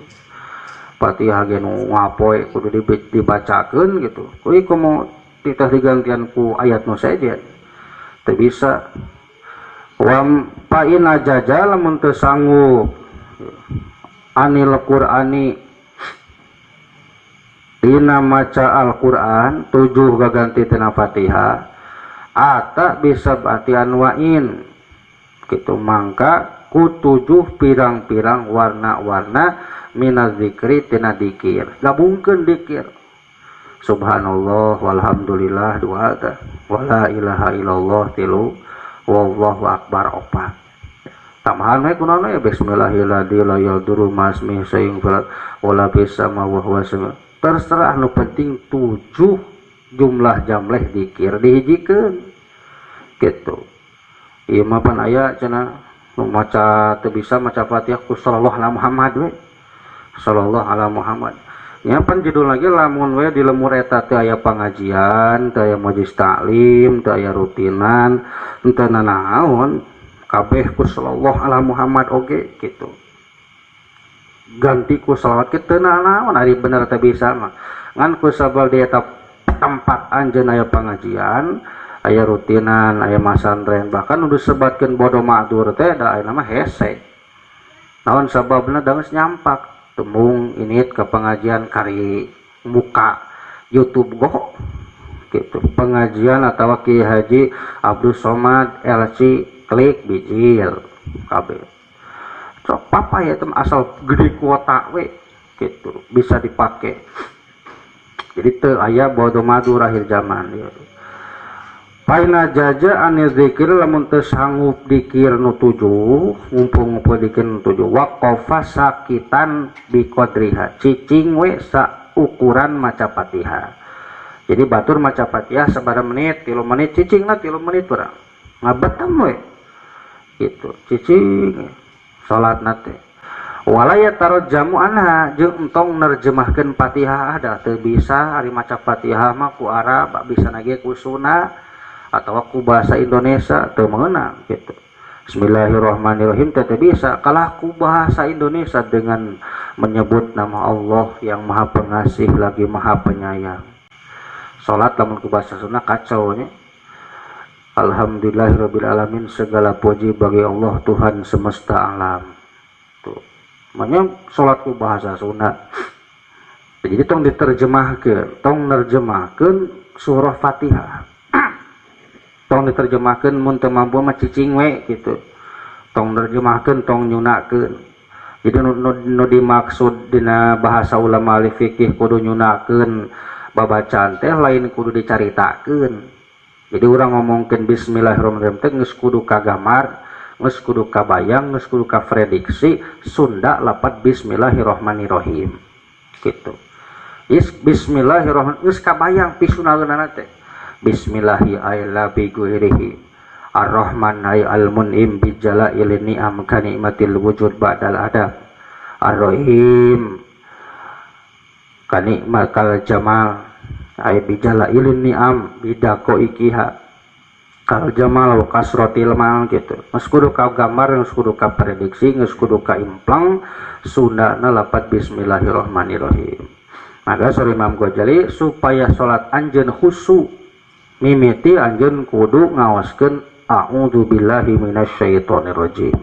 Fatihah ge nu ngapoe kudu dibacakeun gitu kuy komo titah digantian ku ayat nu sejen teu bisa wa pa in ajaja lamun teu sanggup anil Qur'ani dina maca Al-Quran 7 gaganti tina Fatihah ata bisa batian wain gitu mangka ku 7 pirang-pirang warna-warna minaz zikri tina dikir gabungkeun dikir subhanallah walhamdulillah 2 wala ilaha illallah 3 wallahu akbar 4 tambahan we kunaon ya bismillahirrahmanirrahim la yadurru masmi sayyin wala bisama wa huwa terserah nu penting 7 jumlah jamleh dikir dihijikeun gitu ieu mah pan aya cenah nu maca teu bisa maca Fatihah ku sallallahu alaihi Muhammad we sallallahu alaihi Muhammad nya pan judul lagi lamun we di lemur eta teu aya pangajian teu aya majelis taklim teu aya rutinan henteu nanaon kabeh ku sallallahu alaihi Muhammad oge gitu ganti ku salawat kita naon ari bener teh bisa mah ngan ku sabal di eta tempat anjeun aya pangajian aya rutinan, aya masantren, bahkan udah sebatkeun bodo madur teh da aya nama hese. Naon sababna da geus nyampak tembung init ke pengajian kari muka YouTube goh gitu. Pengajian atau Kiai Haji Abdul Somad LC klik bijil kabeh. Sok papa ya tem asal gede kuota we gitu bisa dipakai. Jadi teu aya bodo madur akhir zaman ya. Paina jaja anil zikir lamun teu sanggup dikir nu tujuh ngumpul-ngumpul dikir nu tujuh waqafa sakitan bi qadriha cicing we sa ukuran maca Fatihah. Jadi batur maca Fatihah sabaraha menit 3 menit cicingna 3 menit urang ngabetem we gitu cicing salatna teh walaya tarot jamu anha jeung entong nerjemahkeun Fatihah ada teu bisa ari maca Fatihah mah ku Arab bisa nage ku Sunda atau ku bahasa Indonesia teu meunang gitu. Bismillahirrahmanirrahim teu bisa kalah ku bahasa Indonesia dengan menyebut nama Allah yang Maha Pengasih lagi Maha Penyayang. Salat lamun ku bahasa Sunda kacau nya. Alhamdulillahirabbil alamin segala puji bagi Allah Tuhan semesta alam. Tuh. Makanya salat ku bahasa Sunda. Jadi tong diterjemahkeun, tong nerjemahkeun surah Fatihah. Tong diterjemahkeun mun teu mampu mah cicing we gitu. Tong nerjemahkeun, tong nyunakeun. Jadi nu dimaksud dina bahasa ulama ahli fikih kudu nyunakeun babacaan teh lain kudu dicaritakeun. Jadi urang ngomongkeun bismillahirrahmanirrahim teh geus kudu kagamar, geus kudu kabayang, geus kudu kaprediksi Sunda lapat bismillahirrahmanirrahim. Gitu. Bismillahirrahmanirrahim geus kabayang pisunaeunana teh. Bismillahi ayla bi ghairihi ar-rahman ay al-mun'im bi jala'il ni'am ka nikmatil wujud ba'dal adab ar-rahim ka nikmatal jamal ay bi jala'il ni'am bidako ikiha kal jamal wa kasratil mal gitu. Geus kudu ka gambar, geus kudu ka prediksi, geus kudu ka implang sundana lapat bismillahirrahmanirrahim. Maka sore Imam Ghazali supaya salat anjeun khusyuk mimiti anjeun kudu ngawaskeun a'udzubillahi minasyaitonirrajim.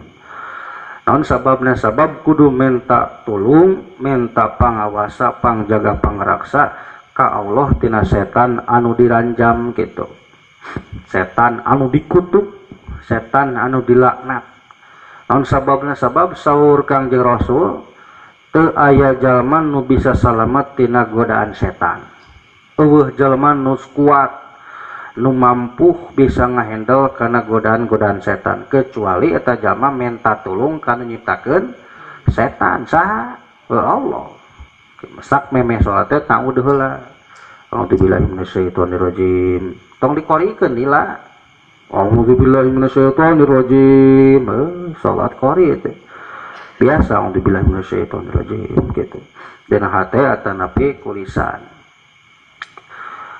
Naon sababna sabab kudu minta tulung, minta pangawasa, pangjaga, pangraksa ka Allah tina setan anu diranjam gitu. Setan anu dikutuk, setan anu dilaknat. Naon sababna sabab saur Kangjeng Rasul teu aya jalma nu bisa salamet tina godaan setan. Eueuh jalma nu kuat nu mampu bisa ngahandle karena godaan-godaan setan kecuali eta jalma minta tulung kana nyiptakeun setan saha Allah. Mesak memeh salat teh ta'ud heula. A'udzubillahi minasyaitonirrajim. Tong dikorikeun lila. A'udzubillahi minasyaitonirrajim. Salat qori teh. Biasa a'udzubillahi minasyaitonirrajim gitu. Dan hate atanapi kulisan.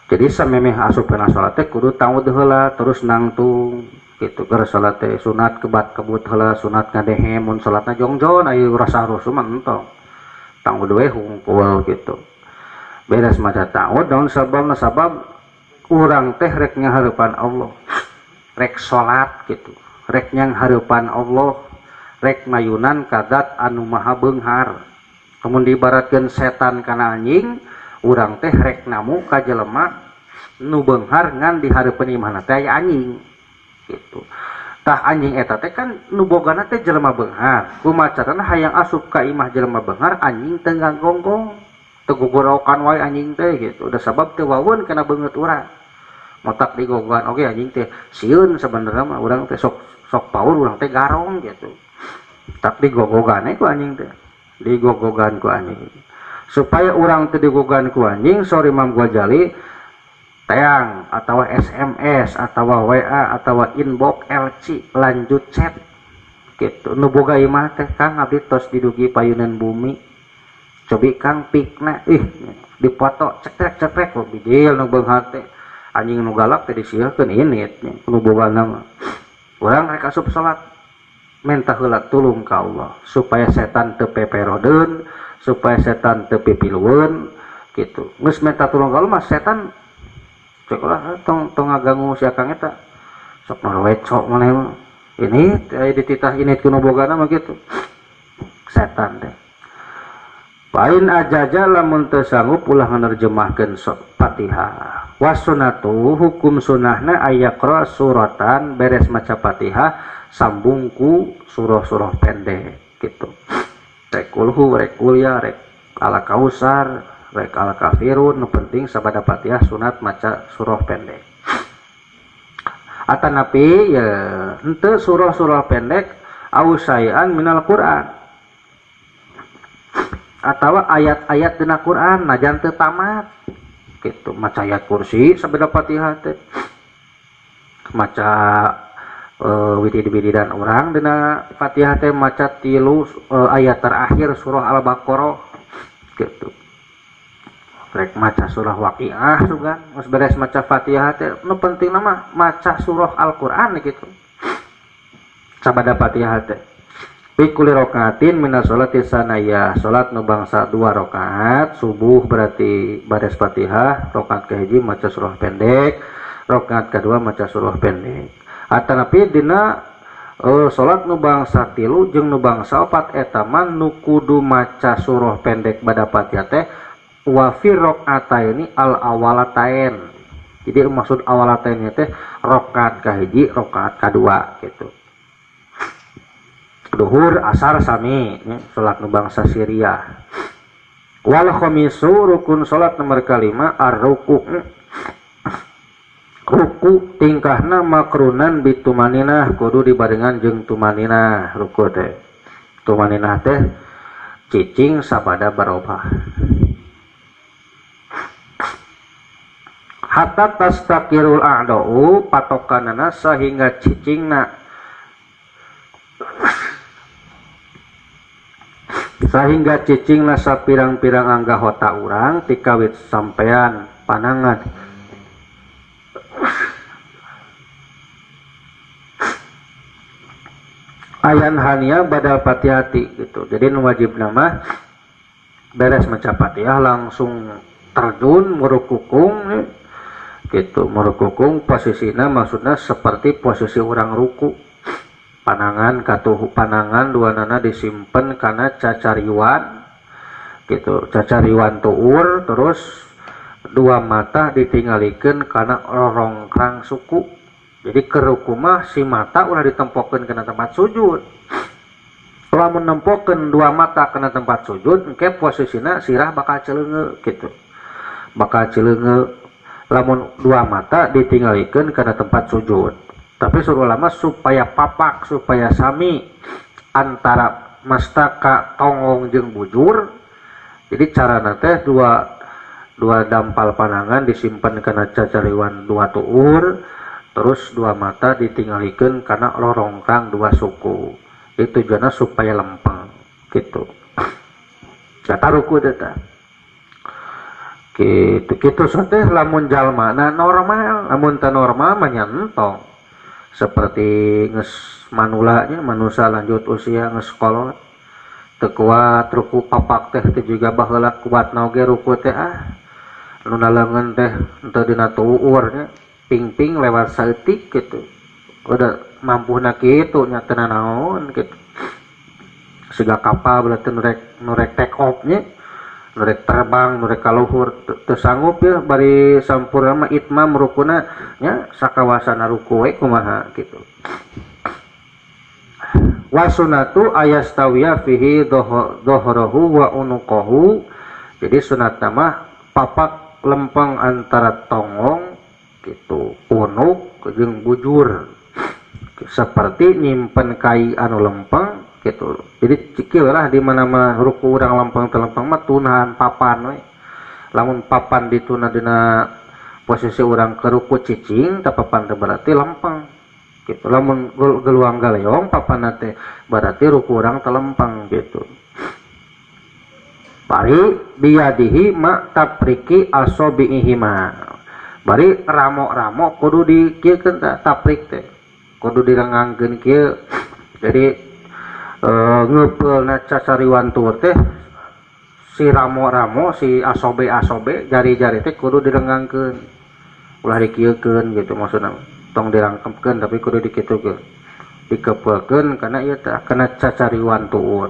Jadi samemeh asup kana salat teh kudu ta'ud heula terus nangtung gitu. Keur salat teh sunat kebat kebut heula, sunat ngadehem mun salatna jongjon aya rasa rusuh mah entong. Ta'ud we hungkul gitu. Beres maca ta'ud daun sababna sabab urang teh rek ngahareupan Allah. Rek salat gitu. Rek nyanghareupan Allah, rek mayunan kadat anu maha beunghar. Kemun diibaratkeun setan kana anjing, urang teh rek namu ka jelema nu beunghar ngan dihareupeun imahna teh aya anjing gitu. Tah anjing eta teh kan nu bogana teh jelema beunghar. Kumacarana hayang asup ka imah jelema beunghar anjing teu ngaggonggong. Teu gogorokan wae anjing teh gitu. Da sabab teu waweun kana beungeut urang. Motak digogogan oge anjing teh sieun sabenerna mah urang teh sok paur urang teh garong gitu. Tak digogogane ku anjing teh. Digogogan ku anjing. Supaya orang teu digogan ku anjing sorry Imam Ghazali teang atau SMS atau WA atau inbox LC lanjut chat gitu nu boga imah teh Kang abdi tos didugi payunan bumi cobi Kang pikna dipoto cekrek kok bijil nu beunghar teh anjing nu galak teh disieulkeun init nu boga nama urang rek asup salat minta heula tulung ka Allah supaya setan teu peperodeun supaya setan teu pipilueun gitu. Geus minta tulung ka Allah mah setan cek lah tong ngaganggu si akang eta sok norwecok maneh mah ini dititah ini kuno bogana mah gitu setan teh pain ajaja lamun teu sanggup ulah nerjemahkeun Fatihah wasunatu hukum sunahna ayaqra suratan beres maca Fatihah sambung ku surah-surah pendek gitu rek kulhu rek kuliah rek ala kausar rek al kafirun nu penting sabada Fatihah sunat maca surah pendek atanapi ya henteu surah-surah pendek ausaian minal Quran atawa ayat-ayat dina Quran najan teu tamat gitu maca ayat kursi sabada Fatihah teh maca widi-wididan orang dina Fatihah teh maca 3 ayat terakhir surah Al-Baqarah gitu rek maca surah Waqiah juga geus beres maca Fatihah teh nu penting mah maca surah Al-Qur'an gitu sabada Fatihah teh fi kulli rakaatin minas sholati sanaya salat nu bangsa 2 rakaat subuh berarti beres Fatihah rakaat kahiji maca surah pendek rakaat kedua maca surah pendek atanapi dina salat nu bangsa 3 jeung nu bangsa 4 eta mah nu kudu maca surah pendek bada Fatihah teh wa fi rakaataini al awalatain jadi maksud awalatain teh rakaat kahiji rakaat kadua gitu duhur asar sami salat nu bangsa Syria wal khamisu rukun salat nomor 5 ar-ruku ruku tingkahna makrunan bitumaninah kudu dibarengan jeung tumaninah ruku teh tumaninah teh cicing sabada barobah hatta tastakirul a'da'u patokanana sehingga cicingna sapirang-pirang anggota urang tikawit sampean panangan ayan hania badal patihati gitu jadi nu wajib nama beres maca Fatihah langsung terjun merukukung gitu merukukung posisinya maksudnya seperti posisi orang ruku panangan katuh panangan dua nana disimpan karena cacariwan gitu cacariwan tuur terus dua mata ditinggalikan karena rongkrang suku jadi keruku mah si mata ulah ditempokkan kena tempat sujud kalau menempokkan dua mata kena tempat sujud engke posisinya sirah bakal celenge gitu bakal celenge lamun dua mata ditinggalikan karena tempat sujud tapi suruh lama supaya papak supaya sami antara mastaka tongong jeung bujur jadi cara teh dua dampal panangan disimpan karena cacariwan dua tuur terus dua mata ditinggalikan karena rongkrang dua suku itu tujuannya supaya lempeng gitu kata ruku teh gitu sote lamun jalma na normal lamun ta normal menyentong seperti nges manulanya manusia lanjut usia nges kolot teu kuat ruku papak teh teh juga baheula kuat naoge ruku teh nu naleungeun teh teu dina tuur nya ping-ping lewat saeutik gitu udah mampuna kitu nya teu naon gitu siga kapal berarti nu rek take off nya nurek terbang nurek kaluhur tersanggup ya bari sampurna itmam rukuna nya sakawasana ruku we kumaha gitu wasunatu ayastawiya fihi dhahrahu wa unuqahu jadi sunat mah papak lempeng antara tongong gitu unuk jeung bujur seperti nyimpen kai anu lempeng gitu jadi cikil lah di mana mah ruku urang lempeng telempeng mah tunahan papan we lamun papan dituna dina posisi urang ke ruku cicing teh papan teh berarti lempeng gitu lamun geluang galeong papan teh berarti ruku urang teh lempeng gitu bari biadihi ma tapriki asobiihima bari ramo-ramo kudu dikieun taprik teh kudu direngangkeun kieu jadi ngepelna cacariwan tuur teh si ramo-ramo si asobe jari-jari teh kudu direngangkeun ulah dikieukeun gitu maksudna tong dirangkepkeun tapi kudu dikitukeun dikepeukeun karena ieu teh kana cacariwan tuun.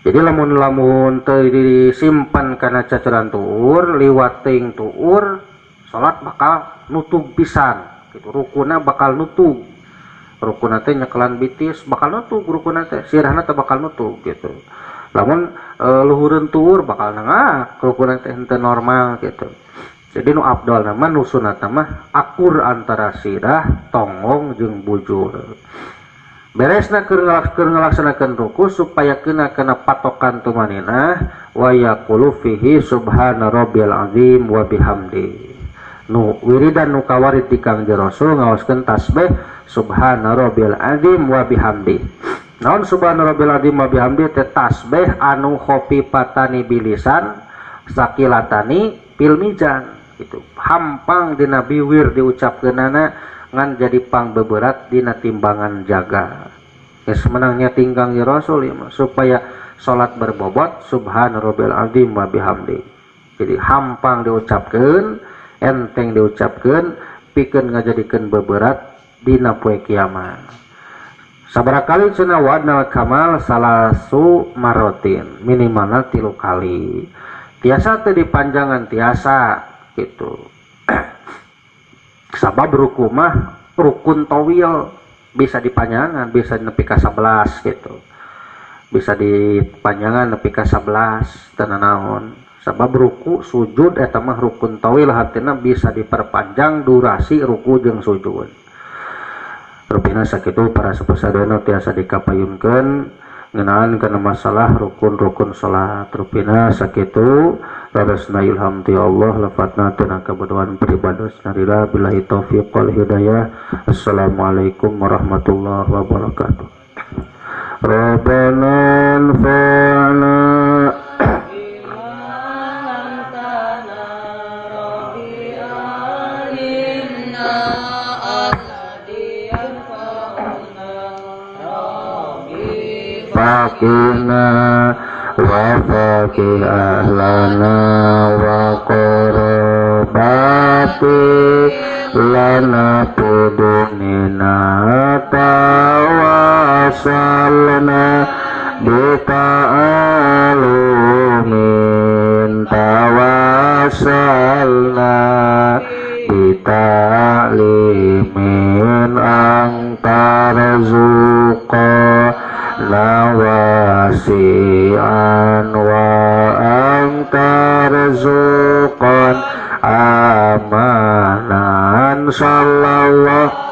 Jadi lamun teu disimpan kana cacariwan tuur liwat teuing tuur salat bakal nutug pisan gitu, rukunna bakal nutug, rukunna teh nyekelan bitis bakal nutug, rukunna teh sirahna teh bakal nutug gitu. Lamun luhureun tuur bakal nangak rukunna teh henteu normal gitu. Jadi nu abdal nama nu sunatna mah akur antara sirah, tonggong jeung bujur. Beresna keur ngalaksanakeun ruku supaya kena patokan tumanina wa yaqulu fihi subhana rabbiyal azim wa bihamdi. Nu wiridan nu kawarid di Kangjeng Rasul ngaoskeun tasbih subhana rabbiyal azim wa bihamdi. Naon subhana rabbiyal azim wa bihamdi teh tasbih anu khafifatan bilisan sakilatani fil mizan. Itu hampang dina biwir diucapkeunana ngan jadi pangbeberat dina timbangan jaga. Geus menangnya tinggang ya Rasul ya, supaya salat berbobot subhana rabbil azim wa bihamdi. Jadi hampang diucapkeun, enteng diucapkeun, pikeun ngajadikeun beberat dina poe kiamat. Sabaraha kali cenah wadna kamal salasu marotin, minimalna 3 kali. Tiasa teu dipanjangan tiasa gitu. Sabab ruku mah rukun tawil bisa dipanjangan, bisa nepi ka 11 gitu. Bisa dipanjangan nepi ka 11 teu naon. Sabab ruku sujud eta mah rukun tawil hartina bisa diperpanjang durasi ruku jeung sujud. Rupina sakitu para sapasadana tiasa dikapayunkeun ngeunaan kana masalah rukun-rukun salat. Rupina sakitu larasna ilham ti Allah lafadzna teu kabodohan peribados narila billahi taufiq wal hidayah. Assalamualaikum warahmatullahi wabarakatuh. Rabbana anfa'na fakihna wa fakih ahlana wa qarabati lana pudunina tawasalna bita'alumin tawasalna bita'limin angtarzuqa nawasi'an wa angtarzuqan amanan sallallahu